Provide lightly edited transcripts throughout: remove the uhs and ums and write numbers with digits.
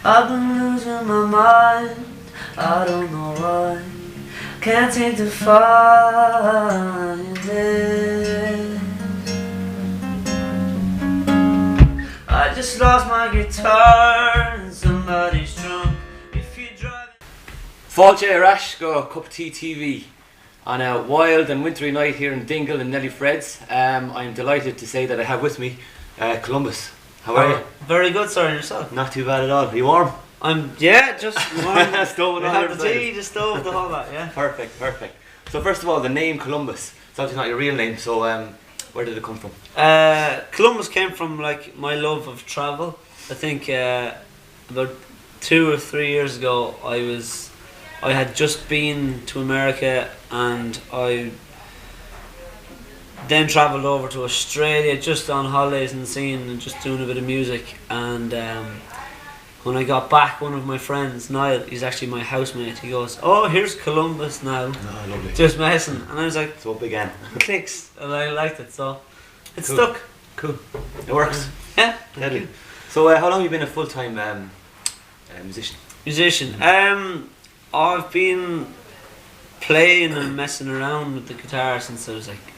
I've been losing my mind, I don't know why. Can't seem to find it. I just lost my guitar and somebody's drunk. If you drive Fáilte Rash go Cuppa Tea Tv on a wild and wintry night here in Dingle in Nelliefreds. I'm delighted to say that I have with me Kolumbus. How are you? Very good, sir, and yourself? Not too bad at all. Are you warm? Just warm. Stove We have the tea, the stove, the whole lot, yeah. Perfect. So first of all, the name Kolumbus. It's obviously not your real name, so where did it come from? Columbus came from like my love of travel. I think about 2 or 3 years ago I had just been to America, and I then travelled over to Australia just on holidays and seeing and just doing a bit of music. And when I got back, one of my friends, Niall, he's actually my housemate, he goes, "Oh, here's Columbus now." Oh, lovely. Just messing. And I was like, So up again. clicks, and I liked it, so it Cool. stuck. Cool. It works. Yeah. Deadly. So how long have you been a full-time musician? Musician. I've been playing and messing around with the guitar since I was like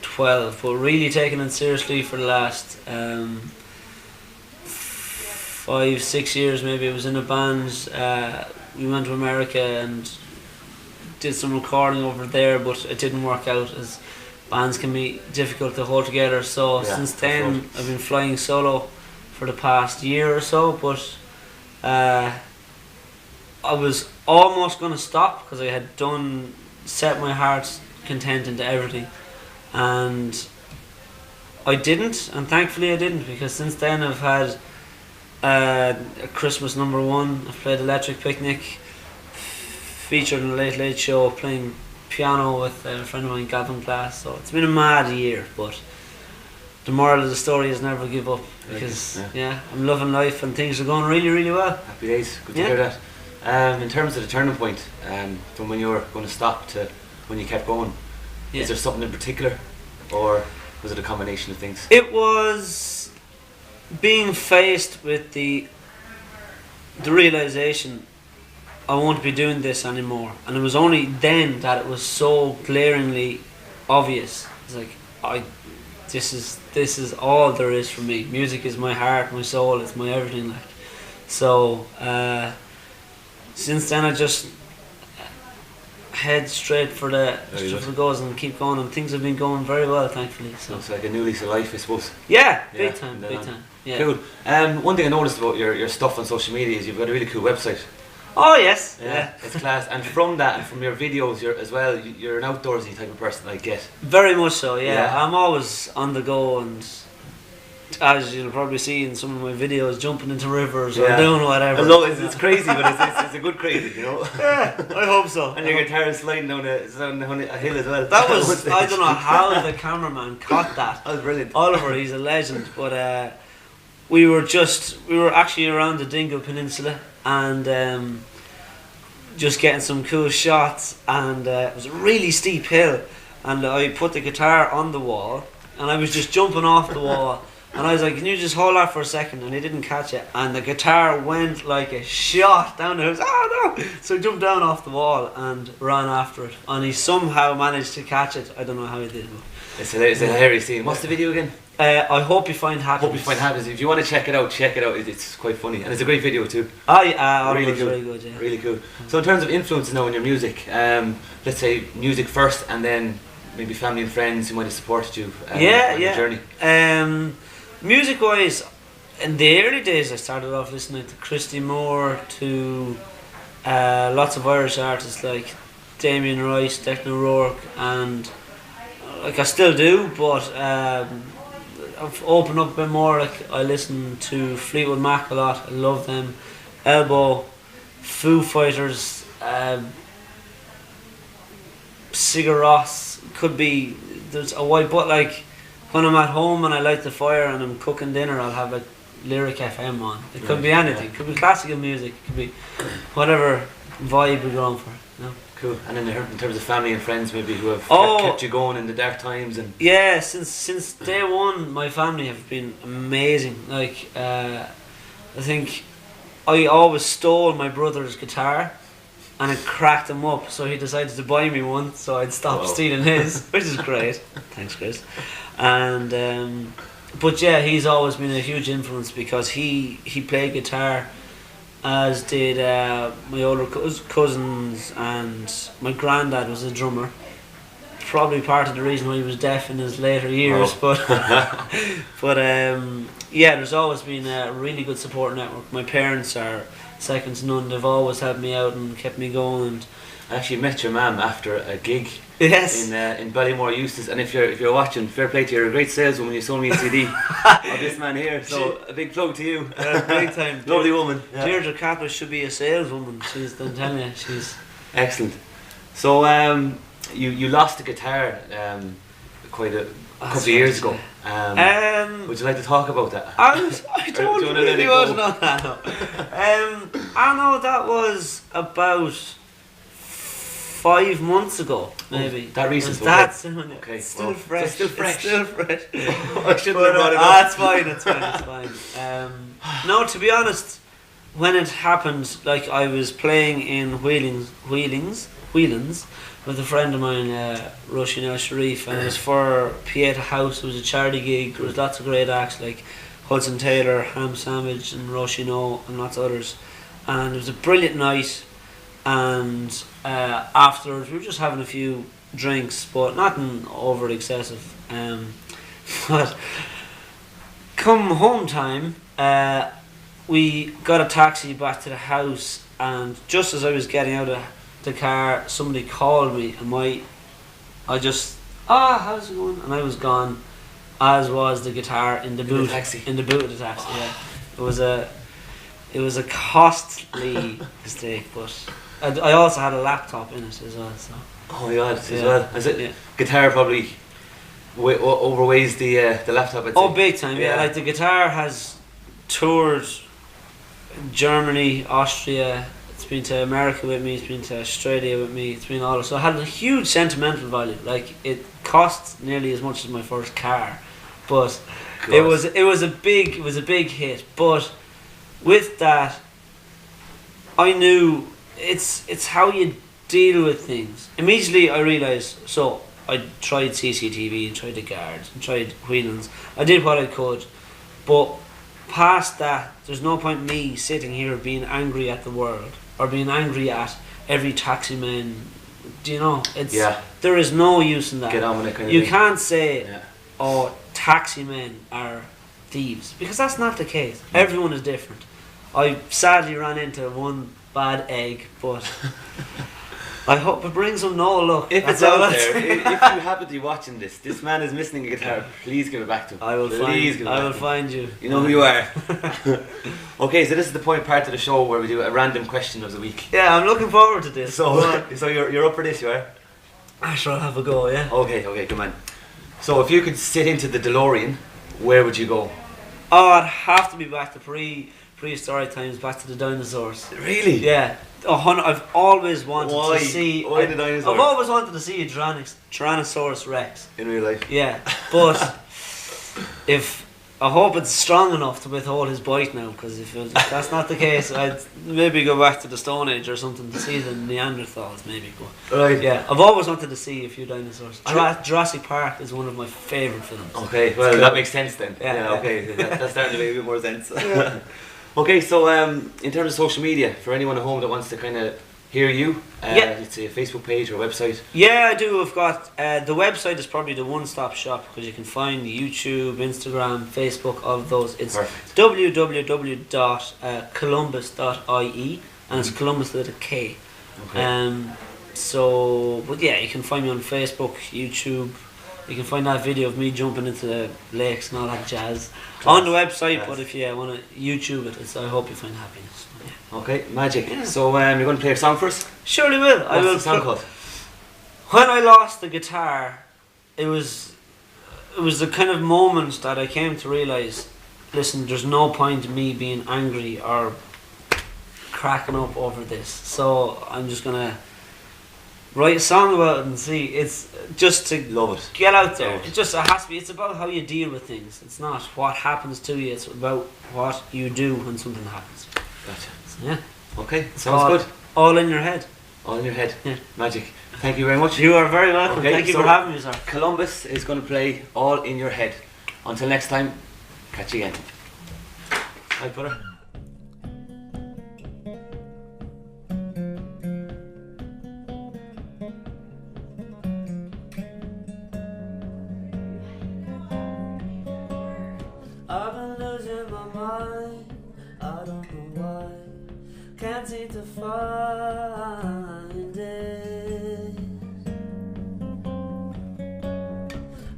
12, but really taking it seriously for the last 5-6 years maybe. I was in a band. We went to America and did some recording over there, but it didn't work out, as bands can be difficult to hold together. So Yeah, since then I've been flying solo for the past year or so, but I was almost going to stop because I had set my heart content into everything, and I didn't, and thankfully I didn't, because since then I've had a Christmas #1, I've played Electric Picnic, featured in the Late Late Show, playing piano with a friend of mine, Gavin Glass. So it's been a mad year, but the moral of the story is never give up, because I'm loving life and things are going really, really well. Happy days. Good to hear that. In terms of the turning point, from when you were going to stop to when you kept going, is there something in particular, or was it a combination of things? It was being faced with the realization I won't be doing this anymore, and it was only then that it was so glaringly obvious. It's like, this is all there is for me. Music is my heart, my soul, it's my everything. Like, so since then I just head straight for the goals and keep going, and things have been going very well, thankfully. So it's like a new lease of life, I suppose. Yeah, big time. Yeah. Cool. One thing I noticed about your stuff on social media is you've got a really cool website. Oh yes. Yeah. It's class. And from that, and from your videos, you're an outdoorsy type of person, I get. Very much so. Yeah. I'm always on the go, and as you'll probably see in some of my videos, jumping into rivers or doing whatever. It's crazy, but it's a good crazy, you know. Yeah, I hope so. And your guitar is sliding down a hill as well. That was I don't know how the cameraman caught that. That was brilliant. Oliver, he's a legend. But we were actually around the Dingle Peninsula, and just getting some cool shots, and it was a really steep hill, and I put the guitar on the wall, and I was just jumping off the wall. And I was like, "Can you just hold that for a second?" And he didn't catch it, and the guitar went like a shot down the house. Oh no! So I jumped down off the wall and ran after it, and he somehow managed to catch it. I don't know how he did. It's a hilarious scene. What's the video again? I Hope You Find Happiness. If you want to check it out, It's quite funny, and it's a great video too. Oh yeah, really cool. Very good, yeah. Really cool. So in terms of influences now in your music, let's say music first, and then maybe family and friends who might have supported you on your journey. Music wise, in the early days I started off listening to Christy Moore, to lots of Irish artists like Damien Rice, Declan O'Rourke, and like I still do, but I've opened up a bit more. Like I listen to Fleetwood Mac a lot, I love them, Elbow, Foo Fighters, Sigur Rós, could be, there's a wide, but like when I'm at home and I light the fire and I'm cooking dinner, I'll have like Lyric FM on. It could be anything. It could be classical music. It could be whatever vibe we're going for. You know? Cool. And in terms of family and friends, maybe who have kept you going in the dark times, and since day one, my family have been amazing. Like I think I always stole my brother's guitar, and it cracked him up. So he decided to buy me one, so I'd stop stealing his, which is great. Thanks, Chris. And but yeah, he's always been a huge influence because he played guitar, as did my older cousins, and my granddad was a drummer. Probably part of the reason why he was deaf in his later years, but yeah, there's always been a really good support network. My parents are second to none. They've always helped me out and kept me going. And I actually met your mum after a gig. Yes. In Ballymore Eustace, and if you're watching, fair play to you. You're a great saleswoman. You sold me a CD of this man here, so a big plug to you. Big time. Lovely woman. Deirdre Kaplan should be a saleswoman. I'm telling you, she's excellent. So you lost the guitar quite a couple of years ago. Would you like to talk about that? I don't really want to know that. No. I know that was about 5 months ago, maybe. That recent. That soon. Okay. It's still fresh. It's still fresh. It's still fresh. I shouldn't have brought it up. It's fine. It's fine. No, to be honest, when it happened, like I was playing in Wheelings with a friend of mine, Roisin El Sharif, and it was for Pieta House. It was a charity gig. There was lots of great acts like Hudson Taylor, Ham Sandwich, and Roisin O, and lots of others. And it was a brilliant night. And afterwards, we were just having a few drinks, but nothing over excessive. But come home time, we got a taxi back to the house, and just as I was getting out of the car, somebody called me, and how's it going? And I was gone, as was the guitar in the boot. In the boot of the taxi. Yeah, it was a costly mistake, but I also had a laptop in it as well. So. Oh my God, as well. Is it? Yeah. Guitar probably overweighs the laptop. I'd say. Oh, big time. Yeah, like the guitar has toured Germany, Austria. It's been to America with me. It's been to Australia with me. It's been all. So it had a huge sentimental value. Like it cost nearly as much as my first car, but it was a big hit. But with that, I knew it's how you deal with things. Immediately I realised. So I tried CCTV and tried the guards and tried Whelan's. I did what I could, but past that, there's no point me sitting here being angry at the world or being angry at every taxi man. Do you know? There is no use in that. Get on with it, kind of you thing. Can't say, oh, taxi men are thieves, because that's not the case. Everyone is different. I sadly ran into one bad egg, but I hope it brings him no luck. If it's out there, if you happen to be watching this man is missing a guitar, please give it back to him. I will find you. You know who you are. Okay, so this is the part of the show where we do a random question of the week. Yeah, I'm looking forward to this. So you're up for this, you are? I shall have a go, yeah. Okay, come on. So if you could sit into the DeLorean, where would you go? Oh, I'd have to be back to prehistoric times, back to the dinosaurs. Really? Yeah. I've always wanted to see. Why the dinosaurs? I've always wanted to see a Tyrannosaurus Rex. In real life? Yeah, but I hope it's strong enough to withhold his bite now, because if that's not the case, I'd maybe go back to the Stone Age or something to see the Neanderthals, maybe. But right. Yeah, I've always wanted to see a few dinosaurs. Jurassic Park is one of my favourite films. Okay, well that makes sense then. Yeah. Okay, that's starting to make a bit more sense. Yeah. Okay, so in terms of social media, for anyone at home that wants to kind of hear you, it's a Facebook page or website. Yeah, I do. I've got the website is probably the one-stop shop, because you can find YouTube, Instagram, Facebook, all of those. It's www.columbus.ie, and it's Columbus with a K. Okay. But yeah, you can find me on Facebook, YouTube. You can find that video of me jumping into the lakes and all that jazz on the website. But if you want to YouTube it, I hope you find happiness. Yeah. Okay, magic. Yeah. So you're going to play a song for us? Surely will. What's the song called? When I lost the guitar, it was the kind of moment that I came to realise, listen, there's no point in me being angry or cracking up over this. So I'm just going to write a song about it and see. It's just to love it. Get out there. It has to be. It's about how you deal with things. It's not what happens to you. It's about what you do when something happens. Gotcha. So, yeah. Okay, It's sounds all, good. all in your head. All in your head. Yeah. Magic. Thank you very much. You are very welcome. Okay, Thank you so for having me, sir. Kolumbus is going to play All in Your Head. Until next time, catch you again. Hi, brother. I've been losing my mind, I don't know why. Can't seem to find it.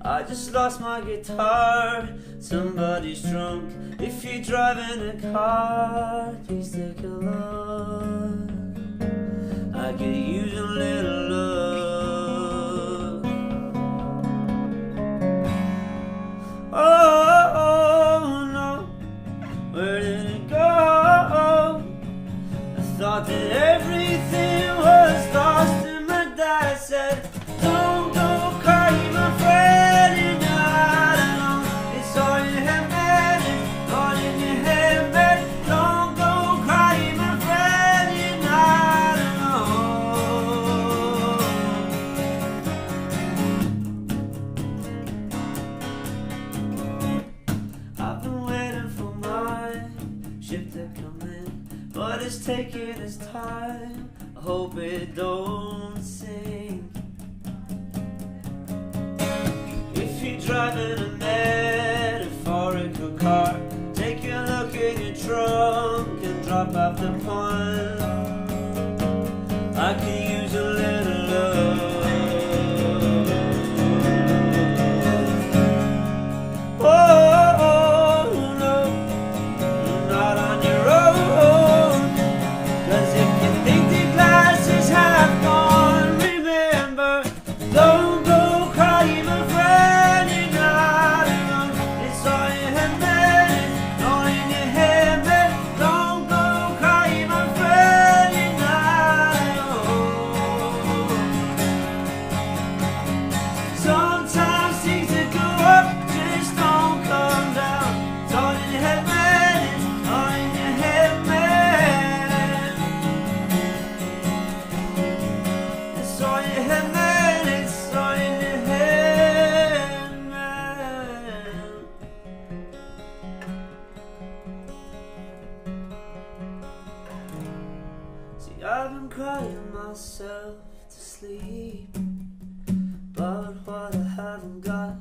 I just lost my guitar, somebody's drunk. If you're driving a car, please take a look. I could use a little love. Oh no, where did it go? I thought that everything was lost, and my dad said, don't go crying, my friend, you're not alone. It's all in your head, man, it's all in your head, man. Don't go crying, my friend, you're not alone. I've been waiting for my ship to come in, but it's taking its time. I hope it don't sink. If you're driving a metaphorical car, take a look in your trunk and drop off the point. I could use a little love. Oh no, you're not on your own. 'Cause if you think the glass is half gone, remember, don't go crying, my friend, you're not alone. It's all in your head, man, it's all in your head, man. Don't go crying, my friend, you're not alone. Sometimes things that go up just don't come down. It's all in your head, man, it's all in your head, man. It's all in your head, man, it's all in your head, man. See, I've been crying myself to sleep, but what I haven't got